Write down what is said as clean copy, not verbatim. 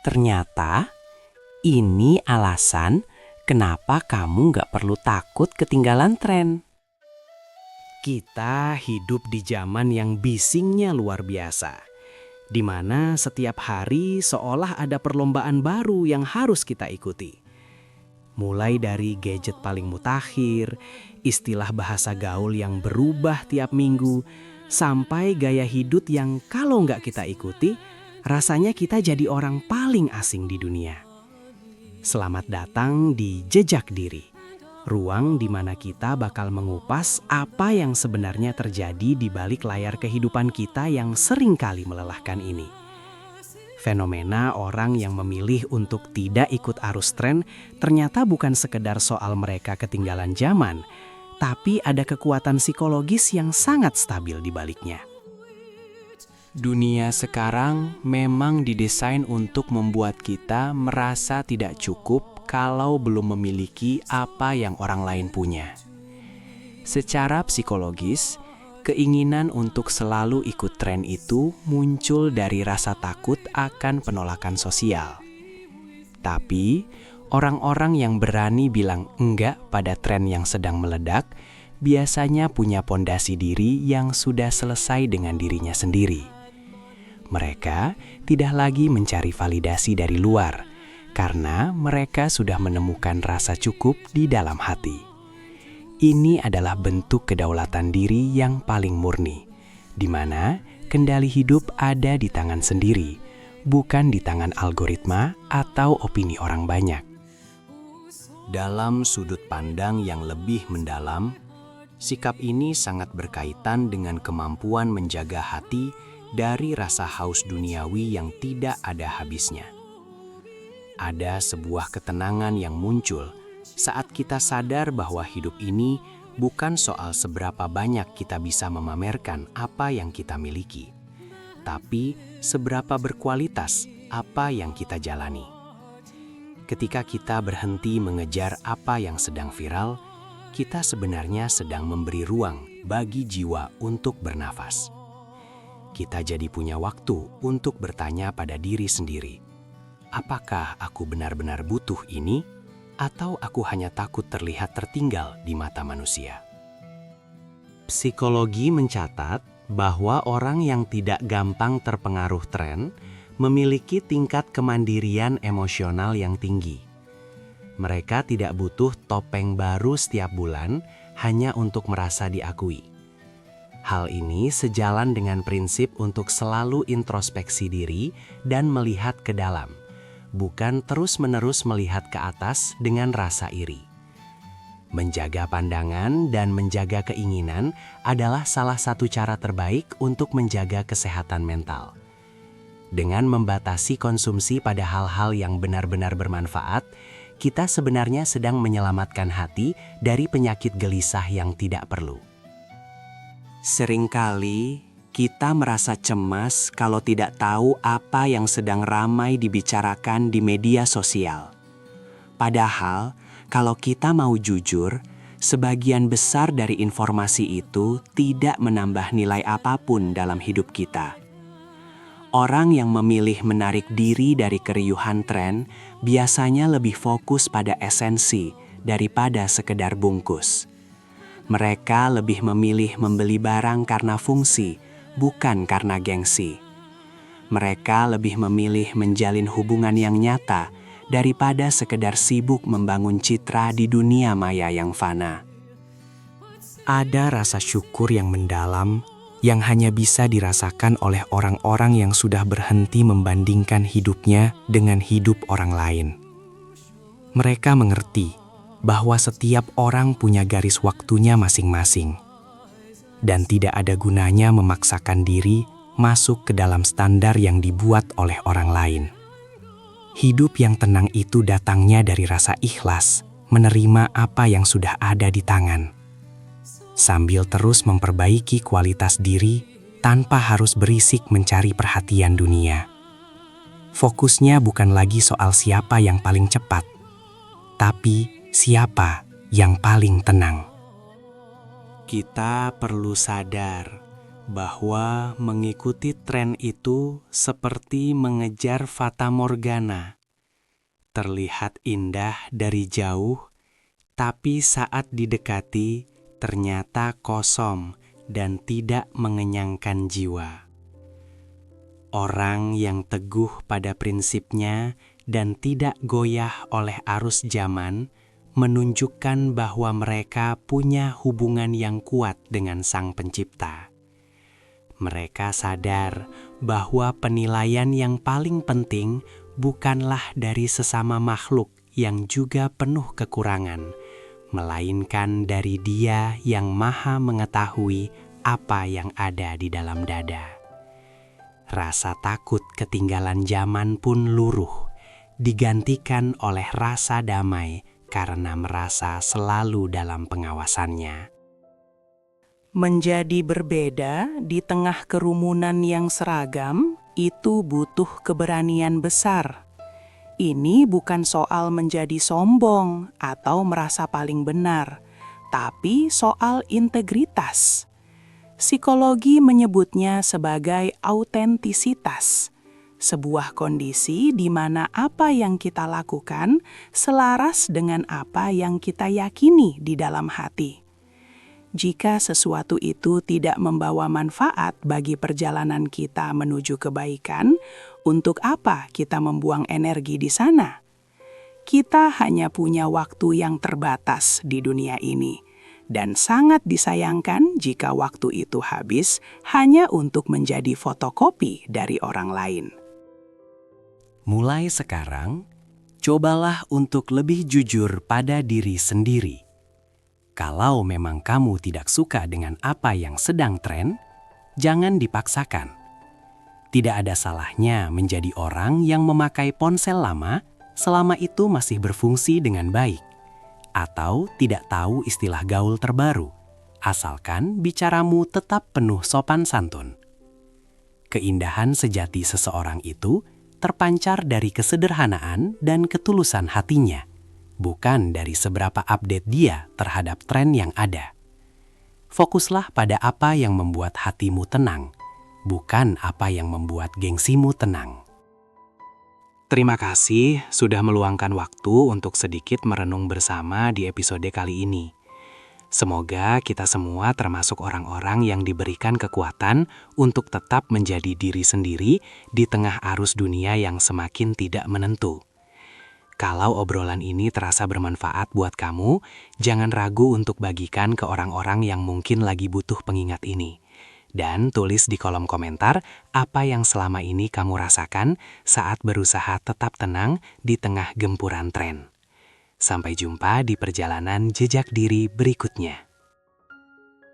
Ternyata ini alasan kenapa kamu nggak perlu takut ketinggalan tren. Kita hidup di zaman yang bisingnya luar biasa, di mana setiap hari seolah ada perlombaan baru yang harus kita ikuti. Mulai dari gadget paling mutakhir, istilah bahasa gaul yang berubah tiap minggu, sampai gaya hidup yang kalau nggak kita ikuti, rasanya kita jadi orang paling asing di dunia. Selamat datang di Jejak Diri, ruang di mana kita bakal mengupas apa yang sebenarnya terjadi di balik layar kehidupan kita yang seringkali melelahkan ini. Fenomena orang yang memilih untuk tidak ikut arus tren ternyata bukan sekedar soal mereka ketinggalan zaman, tapi ada kekuatan psikologis yang sangat stabil di baliknya. Dunia sekarang memang didesain untuk membuat kita merasa tidak cukup kalau belum memiliki apa yang orang lain punya. Secara psikologis, keinginan untuk selalu ikut tren itu muncul dari rasa takut akan penolakan sosial. Tapi, orang-orang yang berani bilang enggak pada tren yang sedang meledak, biasanya punya pondasi diri yang sudah selesai dengan dirinya sendiri. Mereka tidak lagi mencari validasi dari luar, karena mereka sudah menemukan rasa cukup di dalam hati. Ini adalah bentuk kedaulatan diri yang paling murni, di mana kendali hidup ada di tangan sendiri, bukan di tangan algoritma atau opini orang banyak. Dalam sudut pandang yang lebih mendalam, sikap ini sangat berkaitan dengan kemampuan menjaga hati dari rasa haus duniawi yang tidak ada habisnya. Ada sebuah ketenangan yang muncul saat kita sadar bahwa hidup ini bukan soal seberapa banyak kita bisa memamerkan apa yang kita miliki, tapi seberapa berkualitas apa yang kita jalani. Ketika kita berhenti mengejar apa yang sedang viral, kita sebenarnya sedang memberi ruang bagi jiwa untuk bernafas. Kita jadi punya waktu untuk bertanya pada diri sendiri, apakah aku benar-benar butuh ini, atau aku hanya takut terlihat tertinggal di mata manusia? Psikologi mencatat bahwa orang yang tidak gampang terpengaruh tren memiliki tingkat kemandirian emosional yang tinggi. Mereka tidak butuh topeng baru setiap bulan hanya untuk merasa diakui. Hal ini sejalan dengan prinsip untuk selalu introspeksi diri dan melihat ke dalam, bukan terus-menerus melihat ke atas dengan rasa iri. Menjaga pandangan dan menjaga keinginan adalah salah satu cara terbaik untuk menjaga kesehatan mental. Dengan membatasi konsumsi pada hal-hal yang benar-benar bermanfaat, kita sebenarnya sedang menyelamatkan hati dari penyakit gelisah yang tidak perlu. Seringkali kita merasa cemas kalau tidak tahu apa yang sedang ramai dibicarakan di media sosial. Padahal, kalau kita mau jujur, sebagian besar dari informasi itu tidak menambah nilai apapun dalam hidup kita. Orang yang memilih menarik diri dari keriuhan tren biasanya lebih fokus pada esensi daripada sekedar bungkus. Mereka lebih memilih membeli barang karena fungsi, bukan karena gengsi. Mereka lebih memilih menjalin hubungan yang nyata daripada sekedar sibuk membangun citra di dunia maya yang fana. Ada rasa syukur yang mendalam yang hanya bisa dirasakan oleh orang-orang yang sudah berhenti membandingkan hidupnya dengan hidup orang lain. Mereka mengerti bahwa setiap orang punya garis waktunya masing-masing, dan tidak ada gunanya memaksakan diri masuk ke dalam standar yang dibuat oleh orang lain. Hidup yang tenang itu datangnya dari rasa ikhlas, menerima apa yang sudah ada di tangan, sambil terus memperbaiki kualitas diri tanpa harus berisik mencari perhatian dunia. Fokusnya bukan lagi soal siapa yang paling cepat, tapi siapa yang paling tenang. Kita perlu sadar bahwa mengikuti tren itu seperti mengejar fata morgana. Terlihat indah dari jauh, tapi saat didekati ternyata kosong dan tidak mengenyangkan jiwa. Orang yang teguh pada prinsipnya dan tidak goyah oleh arus zaman menunjukkan bahwa mereka punya hubungan yang kuat dengan Sang Pencipta. Mereka sadar bahwa penilaian yang paling penting bukanlah dari sesama makhluk yang juga penuh kekurangan, melainkan dari Dia yang Maha mengetahui apa yang ada di dalam dada. Rasa takut ketinggalan zaman pun luruh, digantikan oleh rasa damai karena merasa selalu dalam pengawasannya. Menjadi berbeda di tengah kerumunan yang seragam itu butuh keberanian besar. Ini bukan soal menjadi sombong atau merasa paling benar, tapi soal integritas. Psikologi menyebutnya sebagai autentisitas, sebuah kondisi di mana apa yang kita lakukan selaras dengan apa yang kita yakini di dalam hati. Jika sesuatu itu tidak membawa manfaat bagi perjalanan kita menuju kebaikan, untuk apa kita membuang energi di sana? Kita hanya punya waktu yang terbatas di dunia ini. Dan sangat disayangkan jika waktu itu habis hanya untuk menjadi fotokopi dari orang lain. Mulai sekarang, cobalah untuk lebih jujur pada diri sendiri. Kalau memang kamu tidak suka dengan apa yang sedang tren, jangan dipaksakan. Tidak ada salahnya menjadi orang yang memakai ponsel lama selama itu masih berfungsi dengan baik. Atau tidak tahu istilah gaul terbaru, asalkan bicaramu tetap penuh sopan santun. Keindahan sejati seseorang itu terpancar dari kesederhanaan dan ketulusan hatinya, bukan dari seberapa update dia terhadap tren yang ada. Fokuslah pada apa yang membuat hatimu tenang, bukan apa yang membuat gengsimu tenang. Terima kasih sudah meluangkan waktu untuk sedikit merenung bersama di episode kali ini. Semoga kita semua termasuk orang-orang yang diberikan kekuatan untuk tetap menjadi diri sendiri di tengah arus dunia yang semakin tidak menentu. Kalau obrolan ini terasa bermanfaat buat kamu, jangan ragu untuk bagikan ke orang-orang yang mungkin lagi butuh pengingat ini. Dan tulis di kolom komentar apa yang selama ini kamu rasakan saat berusaha tetap tenang di tengah gempuran tren. Sampai jumpa di perjalanan jejak diri berikutnya.